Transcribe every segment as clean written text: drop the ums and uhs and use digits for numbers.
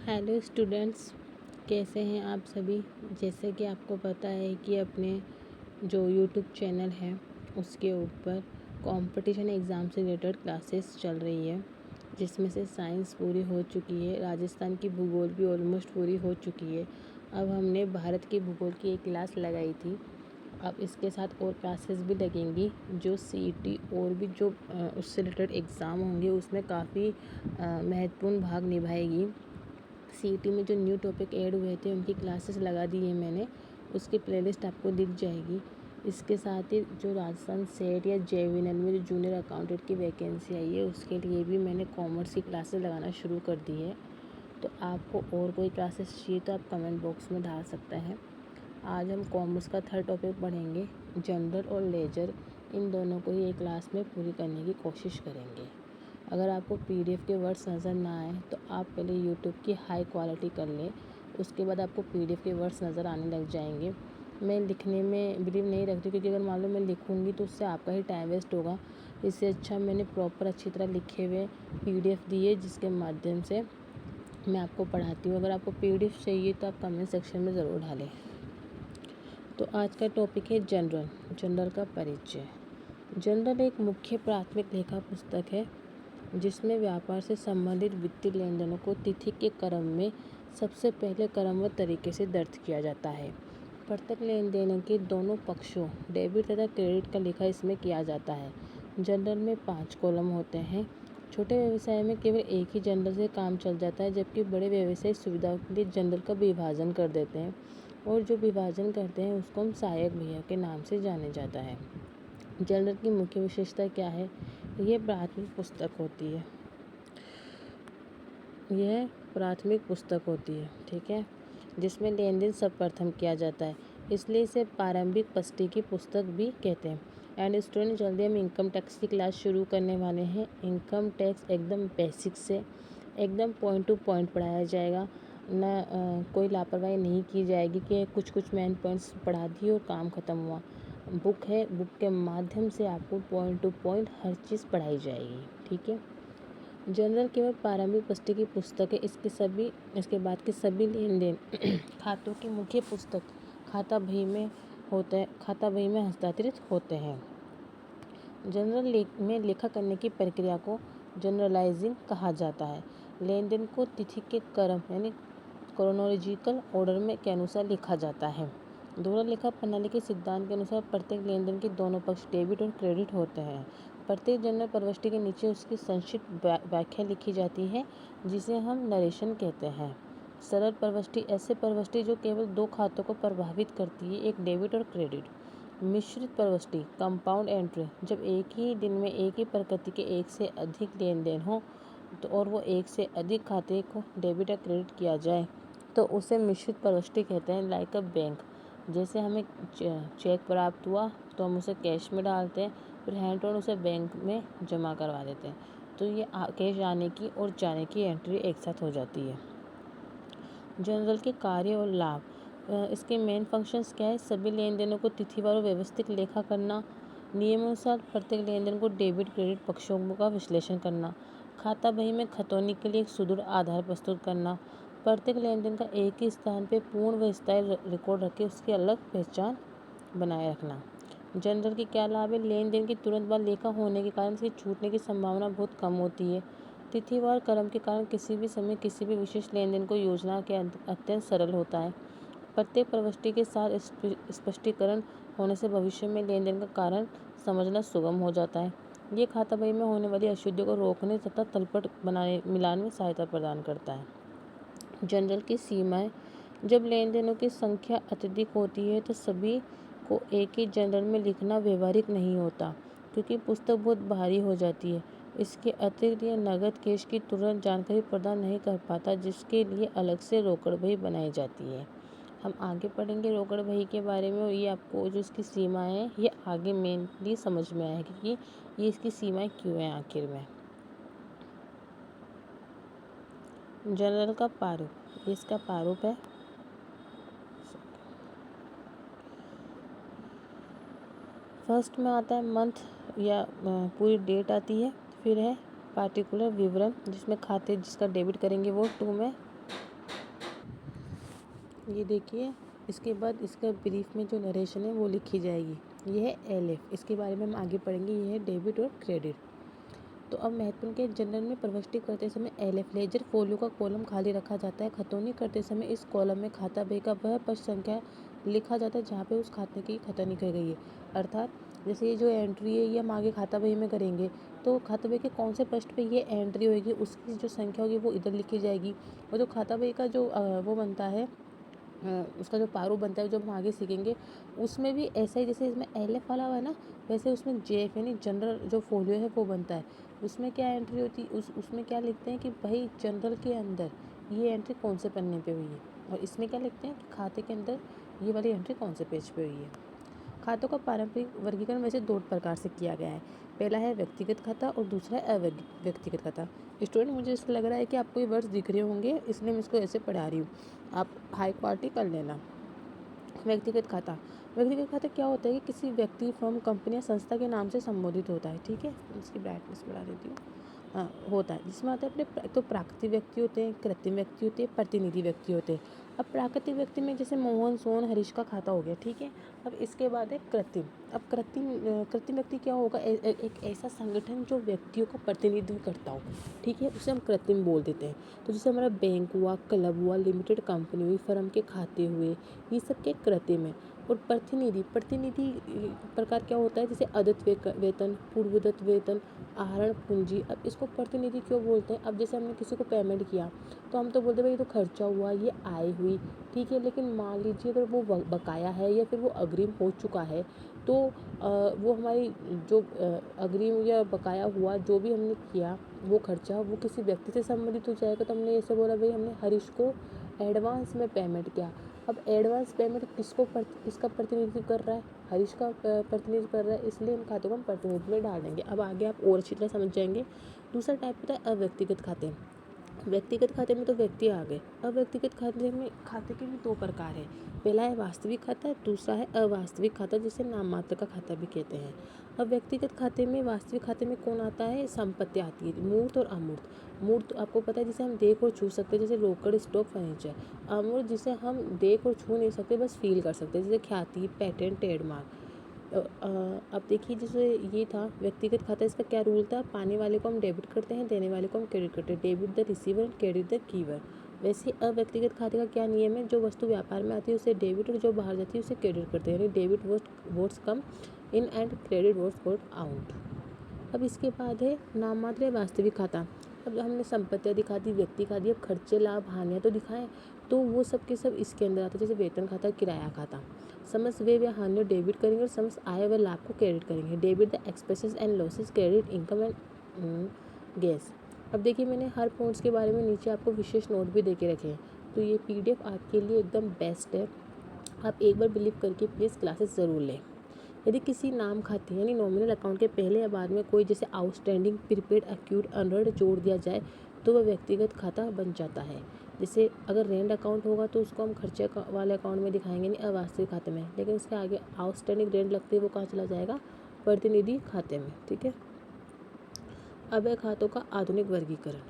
Hello students, कैसे हैं आप सभी। जैसे कि आपको पता है कि अपने जो यूट्यूब चैनल है उसके ऊपर कंपटीशन एग्ज़ाम से रिलेटेड क्लासेस चल रही है, जिसमें से साइंस पूरी हो चुकी है, राजस्थान की भूगोल भी ऑलमोस्ट पूरी हो चुकी है। अब हमने भारत की भूगोल की एक क्लास लगाई थी। अब इसके साथ और क्लासेस भी लगेंगी जो सीईटी और भी जो उससे रिलेटेड एग्ज़ाम होंगे उसमें काफ़ी महत्वपूर्ण भाग निभाएगी। सीईटी में जो न्यू टॉपिक ऐड हुए थे उनकी क्लासेस लगा दी है मैंने, उसकी प्लेलिस्ट आपको दिख जाएगी। इसके साथ ही जो राजस्थान सेट या जेवीएनएल में जो जूनियर अकाउंटेंट की वैकेंसी आई है उसके लिए भी मैंने कॉमर्स की क्लासेस लगाना शुरू कर दी है। तो आपको और कोई क्लासेस चाहिए तो आप कमेंट बॉक्स में डाल सकते हैं। आज हम कॉमर्स का थर्ड टॉपिक पढ़ेंगे, जनरल और लेजर। इन दोनों को ही एक क्लास में पूरी करने की कोशिश करेंगे। अगर आपको पीडीएफ के वर्ड्स नज़र ना आए तो आप पहले यूट्यूब की हाई क्वालिटी कर लें, उसके बाद आपको पीडीएफ के वर्ड्स नज़र आने लग जाएंगे। मैं लिखने में बिलीव नहीं रखती, क्योंकि अगर मान लो मैं लिखूँगी तो उससे आपका ही टाइम वेस्ट होगा। इससे अच्छा मैंने प्रॉपर अच्छी तरह लिखे हुए पीडीएफ दिए जिसके माध्यम से मैं आपको पढ़ाती हूँ। अगर आपको पीडीएफ चाहिए तो आप कमेंट सेक्शन में ज़रूर डालें। तो आज का टॉपिक है जनरल का परिचय। जनरल एक मुख्य प्राथमिक लेखा पुस्तक है जिसमें व्यापार से संबंधित वित्तीय लेनदेनों को तिथि के क्रम में सबसे पहले क्रमबद्ध तरीके से दर्ज किया जाता है। प्रत्येक लेन देन के दोनों पक्षों डेबिट तथा क्रेडिट का लेखा इसमें किया जाता है। जनरल में 5 कॉलम होते हैं। छोटे व्यवसाय में केवल एक ही जनरल से काम चल जाता है, जबकि बड़े व्यवसाय सुविधाओं के लिए जनरल का विभाजन कर देते हैं, और जो विभाजन करते हैं उसको हम सहायक भैया के नाम से जाने जाता है। जनरल की मुख्य विशेषता क्या है? यह प्राथमिक पुस्तक होती है। ठीक है, जिसमें लेन देन सर्वप्रथम किया जाता है, इसलिए इसे प्रारंभिक पष्टी की पुस्तक भी कहते हैं। एंड स्टूडेंट, जल्दी हम इनकम टैक्स की क्लास शुरू करने वाले हैं। इनकम टैक्स एकदम बेसिक से एकदम पॉइंट टू पॉइंट पढ़ाया जाएगा, ना कोई लापरवाही नहीं की जाएगी कि कुछ मेन पॉइंट्स पढ़ा दिए और काम ख़त्म हुआ। बुक है, बुक के माध्यम से आपको पॉइंट टू पॉइंट हर चीज़ पढ़ाई जाएगी। ठीक है, जनरल केवल प्रारंभिक पष्टी की पुस्तक है। इसके बाद के सभी लेन देन खातों की मुख्य पुस्तक खाता बही में हस्तांतरित होते हैं। जनरल में लेखा करने की प्रक्रिया को जनरलाइजिंग कहा जाता है। लेन देन को तिथि के क्रम यानी क्रोनोलॉजिकल ऑर्डर में के अनुसार लिखा जाता है। दोहरा लेखा प्रणाली के सिद्धांत के अनुसार प्रत्येक लेन देन के दोनों पक्ष डेबिट और क्रेडिट होते हैं। प्रत्येक जनरल प्रविष्टि के नीचे उसकी संक्षिप्त व्याख्या लिखी जाती है, जिसे हम नरेशन कहते हैं। सरल प्रविष्टि ऐसे प्रविष्टि जो केवल 2 खातों को प्रभावित करती है, एक डेबिट और क्रेडिट। मिश्रित प्रविष्टि कंपाउंड एंट्री, जब एक ही दिन में एक ही प्रकृति के एक से अधिक लेन देन हो तो और वो एक से अधिक खाते को डेबिट या क्रेडिट किया जाए तो उसे मिश्रित प्रविष्टि कहते हैं। लाइक अ बैंक, जैसे हमें चेक प्राप्त हुआ तो हम उसे कैश में डालते हैं, फिर हैंड टू हैंड उसे बैंक में जमा करवा देते हैं, तो ये कैश आने की और जाने की एंट्री एक साथ हो जाती है। जनरल के कार्य और लाभ, इसके मेन फंक्शंस क्या है? सभी लेन देनों को तिथिवार व्यवस्थित लेखा करना, नियमानुसार प्रत्येक लेन देन को डेबिट क्रेडिट पक्षों का विश्लेषण करना, खाता बही में खतौनी के लिए एक सुदृढ़ आधार प्रस्तुत करना, प्रत्येक लेन देन का एक ही स्थान पर पूर्ण व स्थायी रिकॉर्ड रख के उसकी अलग पहचान बनाए रखना। जनरल के क्या लाभ है? लेन देन के तुरंत बाद लेखा होने के कारण इसके छूटने की संभावना बहुत कम होती है। तिथिवार क्रम के कारण किसी भी समय किसी भी विशेष लेन देन को योजना के अत्यंत सरल होता है। प्रत्येक प्रविष्टि के साथ स्पष्टीकरण होने से भविष्य में लेन देन का कारण समझना सुगम हो जाता है। ये खाता बही में होने वाली अशुद्धियों को रोकने तथा तलपट मिलान में सहायता प्रदान करता है। जनरल की सीमाएं, जब लेन देनों की संख्या अत्यधिक होती है तो सभी को एक ही जनरल में लिखना व्यवहारिक नहीं होता, क्योंकि पुस्तक बहुत भारी हो जाती है। इसके अतिरिक्त यह नगद कैश की तुरंत जानकारी प्रदान नहीं कर पाता, जिसके लिए अलग से रोकड़ बही बनाई जाती है। हम आगे पढ़ेंगे रोकड़ बही के बारे में, और ये आपको जो इसकी सीमाएं हैं ये आगे मेनली समझ में आएगी कि ये इसकी सीमाएं क्यों हैं आखिर में। जनरल का प्रारूप, इसका प्रारूप है। फर्स्ट में आता है मंथ या पूरी डेट आती है, फिर है पार्टिकुलर विवरण जिसमें खाते जिसका डेबिट करेंगे वो, 2 में ये देखिए, इसके बाद इसका ब्रीफ में जो नरेशन है वो लिखी जाएगी। ये है एलएफ, इसके बारे में हम आगे पढ़ेंगे। ये है डेबिट और क्रेडिट। तो अब महत्वपूर्ण के जनरल में प्रविष्टि करते समय एलएफ लेजर फोलियो का कॉलम खाली रखा जाता है। खतौनी करते समय इस कॉलम में खाता बही का वह पृष्ठ संख्या लिखा जाता है जहाँ पे उस खाते की खतौनी की गई है। अर्थात जैसे ये जो एंट्री है ये हम आगे खाता बही में करेंगे, तो खाता बही के कौन से पृष्ठ पे ये एंट्री होगी उसकी जो संख्या होगी वो इधर लिखी जाएगी। और जो खाता बही का जो वो बनता है, उसका जो पारो बनता है जो हम आगे सीखेंगे, उसमें भी ऐसा ही जैसे इसमें एलएफ वाला हुआ है ना, वैसे उसमें जेएफ यानी जनरल जो फोलियो है वो बनता है। उसमें क्या एंट्री होती है, उसमें क्या लिखते हैं कि भाई जनरल के अंदर ये एंट्री कौन से पन्ने पे हुई है, और इसमें क्या लिखते हैं कि खाते के अंदर ये वाली एंट्री कौन से पेज पे हुई है। खातों का पारंपरिक वर्गीकरण वैसे दो प्रकार से किया गया है। पहला है व्यक्तिगत खाता और दूसरा है अव्यक्तिगत खाता। स्टूडेंट, मुझे ऐसा लग रहा है कि आपको ये वर्ड्स दिख रहे होंगे, इसलिए मैं इसको ऐसे पढ़ा रही हूँ, आप हाई क्वालिटी कर लेना। व्यक्तिगत खाता, व्यक्तिगत खाता क्या होता है कि किसी व्यक्ति, फर्म, कंपनी या संस्था के नाम से संबोधित होता है। ठीक है, इसकी ब्राइटनेस बढ़ा देती हूँ। हाँ, होता है, जिसमें आता है अपने तो प्राकृतिक व्यक्ति होते हैं, कृत्रिम व्यक्ति होते हैं, प्रतिनिधि व्यक्ति होते हैं। अब प्राकृतिक व्यक्ति में जैसे मोहन, सोहन, हरीश का खाता हो गया। ठीक है, अब इसके बाद है कृत्रिम। अब कृत्रिम व्यक्ति क्या होगा, एक ऐसा संगठन जो व्यक्तियों का प्रतिनिधित्व करता हो। ठीक है, उसे हम कृत्रिम बोल देते हैं। तो जैसे हमारा बैंक हुआ, क्लब हुआ, लिमिटेड कंपनी हुई, फर्म के खाते हुए, ये सब के कृत्रिम है। और प्रतिनिधि प्रकार क्या होता है, जैसे अदत्त वेतन, पूर्वदत्त वेतन, आहरण पूंजी। अब इसको प्रतिनिधि क्यों बोलते हैं, अब जैसे हमने किसी को पेमेंट किया तो हम तो बोलते हैं भाई ये तो खर्चा हुआ, ये आय हुई। ठीक है, लेकिन मान लीजिए अगर वो बकाया है या फिर वो अग्रिम हो चुका है, तो वो हमारी जो अग्रिम या बकाया हुआ जो भी हमने किया वो खर्चा, वो किसी व्यक्ति से संबंधित हो जाएगा। तो हमने ऐसे बोला भाई हमने हरीश को एडवांस में पेमेंट किया। अब एडवांस पेमेंट किसका प्रतिनिधित्व कर रहा है, हरीश का प्रतिनिधित्व कर रहा है, इसलिए इन खातों को हम प्रतिनिधित्व में डाल देंगे। अब आगे आप और अच्छी तरह समझ जाएंगे। दूसरा टाइप होता है अव्यक्तिगत खाते। व्यक्तिगत खाते में तो व्यक्ति आ गए। अव्यक्तिगत खाते के भी दो प्रकार है। पहला है वास्तविक खाता, दूसरा है अवास्तविक खाता, जिसे नाम मात्र का खाता भी कहते हैं। अब व्यक्तिगत खाते में, वास्तविक खाते में कौन आता है, संपत्ति आती है, मूर्त और अमूर्त। मूर्त तो आपको पता है जिसे हम देख और छू सकते हैं, जैसे रोकड़, स्टॉक, फर्नीचर। अमूर्त जिसे हम देख और छू नहीं सकते, बस फील कर सकते हैं, जैसे ख्याति, पेटेंट, ट्रेडमार्क। अब देखिए, जैसे ये था व्यक्तिगत खाता, इसका क्या रूल था, पाने वाले को हम डेबिट करते हैं, देने वाले को हम क्रेडिट करते हैं। Debit the receiver and credit the giver. वैसे अव्यक्तिगत खाते का क्या नियम है, जो वस्तु व्यापार में आती है उसे डेबिट और जो बाहर जाती है उसे क्रेडिट करते हैं, यानी debit what's come in and credit what's goes out. अब इसके बाद है नाम मात्र या वास्तविक खाता। अब हमने संपत्तियाँ दिखा दी, व्यक्ति खा दी, अब खर्चे, लाभ, हानियाँ तो दिखाएं, तो वो सब के सब इसके अंदर आता है। जैसे वेतन खाता, किराया खाता। समस्त व्यय या हानियों डेबिट करेंगे और समस्त आय व लाभ को क्रेडिट करेंगे। Debit the expenses and losses, credit income and gains. अब देखिए, मैंने हर पॉइंट्स के बारे में नीचे आपको विशेष नोट भी दे के रखे हैं, तो ये पीडीएफ आपके लिए एकदम बेस्ट है। आप एक बार बिलीव करके प्लीज़ क्लासेस ज़रूर लें। यदि किसी नाम खाते यानी नॉमिनल अकाउंट के पहले या बाद में कोई जैसे आउटस्टैंडिंग, प्रीपेड, एक्यूट, अनर्ड जोड़ दिया जाए तो वह व्यक्तिगत खाता बन जाता है। जैसे अगर रेंट अकाउंट होगा तो उसको हम खर्चे वाले अकाउंट में दिखाएंगे, नहीं अवास्तविक खाते में, लेकिन उसके आगे आउटस्टैंडिंग रेंट लगते हैं वो कहाँ चला जाएगा, प्रतिनिधि खाते में। ठीक है, अब है खातों का आधुनिक वर्गीकरण।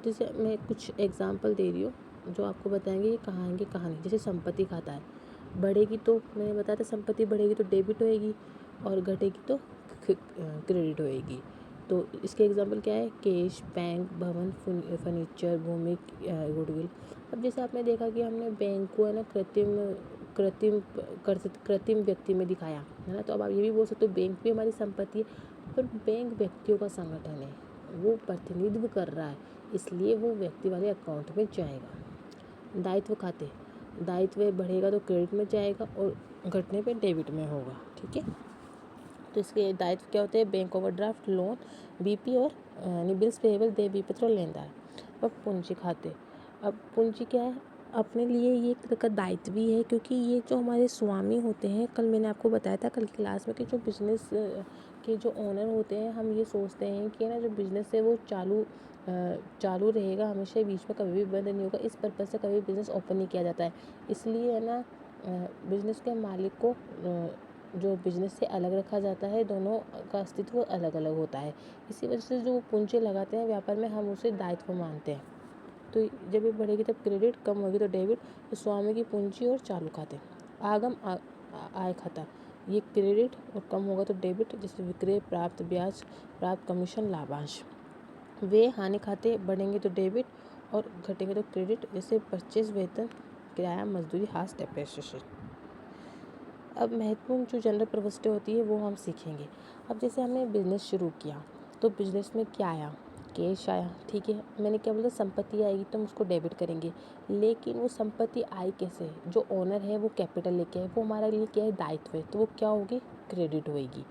जैसे मैं कुछ एग्जाम्पल दे रही हूँ जो आपको बताएंगे ये कहाँ आएंगे कहाँ नहीं। जैसे संपत्ति खाता है, बढ़ेगी तो मैंने बताया था संपत्ति बढ़ेगी तो डेबिट होएगी और घटेगी तो क्रेडिट होएगी। तो इसके एग्जांपल क्या है, कैश, बैंक, भवन, फर्नीचर, भूमि, गुडविल। अब जैसे आपने देखा कि हमने बैंक को है ना कृत्रिम कृत्रिम व्यक्ति में दिखाया है ना, तो अब आप ये भी बोल सकते हो बैंक भी हमारी संपत्ति है, पर बैंक व्यक्तियों का संगठन है, वो प्रतिनिधित्व कर रहा है, इसलिए वो व्यक्ति वाले अकाउंट में जाएगा। दायित्व खाते, दायित्व बढ़ेगा तो क्रेडिट में जाएगा और घटने पे डेबिट में होगा। ठीक है, तो इसके दायित्व क्या होते हैं, बैंक ओवरड्राफ्ट, लोन, बीपी और बिल्स पेएबल, देय विपत्र और लेनदार। अब पूंजी खाते, अब पूंजी क्या है, अपने लिए ये एक तरह का दायित्व भी है, क्योंकि ये जो हमारे स्वामी होते हैं, कल मैंने आपको बताया था कल की क्लास में कि जो बिजनेस के जो ओनर होते हैं, हम ये सोचते हैं कि ना जो बिज़नेस है वो चालू रहेगा हमेशा, बीच में कभी भी बंद नहीं होगा। इस पर्पज़ से कभी बिज़नेस ओपन नहीं किया जाता है, इसलिए है ना बिज़नेस के मालिक को जो बिज़नेस से अलग रखा जाता है, दोनों का अस्तित्व अलग अलग होता है। इसी वजह से जो पूंजी लगाते हैं व्यापार में, हम उसे दायित्व मानते हैं। तो जब ये बढ़ेगी तब क्रेडिट, कम होगी तो डेबिट। तो स्वामी की पूंजी और चालू खाते, आगम आय खाता, ये क्रेडिट और कम होगा तो डेबिट, जैसे विक्रय, प्राप्त ब्याज, प्राप्त कमीशन, लाभांश। वे हानि खाते, बढ़ेंगे तो डेबिट और घटेंगे तो क्रेडिट, जैसे परचेज, वेतन, किराया, मजदूरी, हास्ट, डेप्रिसिएशन। अब महत्वपूर्ण जो जनरल प्रविष्टि होती है वो हम सीखेंगे। अब जैसे हमने बिजनेस शुरू किया तो बिजनेस में क्या आया, कैश आया, ठीक है। मैंने क्या बोला, संपत्ति आएगी तो हम उसको डेबिट करेंगे, लेकिन वो संपत्ति आई कैसे, जो ओनर है वो कैपिटल लेके आए, वो हमारे लिए क्या है, दायित्व है, तो वो क्या होगी, क्रेडिट होएगी,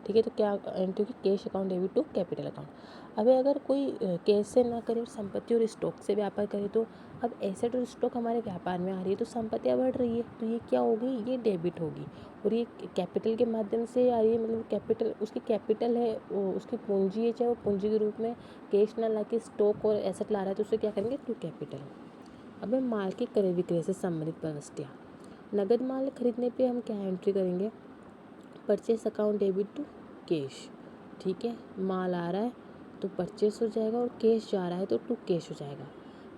ठीक है। तो क्या एंट्री होगी, cash account debit to capital account. अब अगर कोई कैश से ना करे और संपत्ति और स्टॉक से व्यापार करे, तो अब एसेट और स्टॉक हमारे व्यापार में आ रही है तो संपत्तियाँ बढ़ रही है, तो ये क्या होगी, ये डेबिट होगी। और ये कैपिटल के माध्यम से आ रही है, मतलब कैपिटल, उसकी कैपिटल है, उसकी पूंजी है, चाहे वो पूंजी के रूप में कैश ना ला के स्टॉक और एसेट ला रहा है तो उसे क्या करेंगे, टू कैपिटल। अब है माल के क्रय विक्रय से संबंधित प्रविष्टियाँ। नगद माल खरीदने पे हम क्या एंट्री करेंगे, purchase account debit to cash, ठीक है। माल आ रहा है तो परचेस हो जाएगा और कैश जा रहा है तो टू कैश हो जाएगा।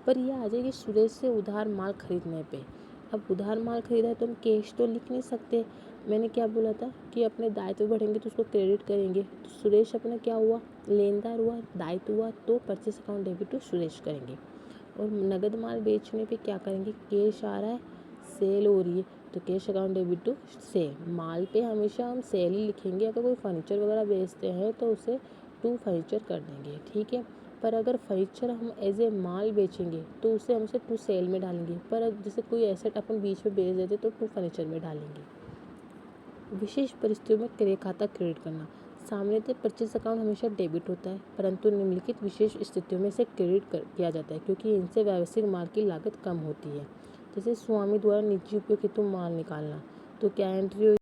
पर ये आ जाएगी सुरेश से उधार माल खरीदने पे। अब उधार माल खरीदा है तो हम कैश तो लिख नहीं सकते। मैंने क्या बोला था कि अपने दायित्व बढ़ेंगे तो उसको क्रेडिट करेंगे, तो सुरेश अपना क्या हुआ, लेनदार हुआ, दायित्व हुआ, तो purchase account debit to Suresh करेंगे। और नगद माल बेचने पे क्या करेंगे, कैश आ रहा है, सेल हो रही है, तो cash account debit to sale. माल पे हमेशा हम सेल ही लिखेंगे, अगर कोई फर्नीचर वगैरह बेचते हैं तो उसे टू फर्नीचर कर देंगे, ठीक है। पर अगर फर्नीचर हम एज ए माल बेचेंगे तो उसे हमसे टू सेल में डालेंगे, पर जैसे कोई एसेट अपन बीच में बेच देते तो टू फर्नीचर में डालेंगे। विशेष परिस्थितियों में क्रय खाता क्रेडिट करना। सामान्यतः परचेस अकाउंट हमेशा डेबिट होता है, परंतु निम्नलिखित विशेष स्थितियों में इसे क्रेडिट किया जाता है क्योंकि इनसे व्यावसायिक माल की लागत कम होती है। जैसे स्वामी द्वारा निजी उपयोग हेतु माल निकालना, तो क्या एंट्री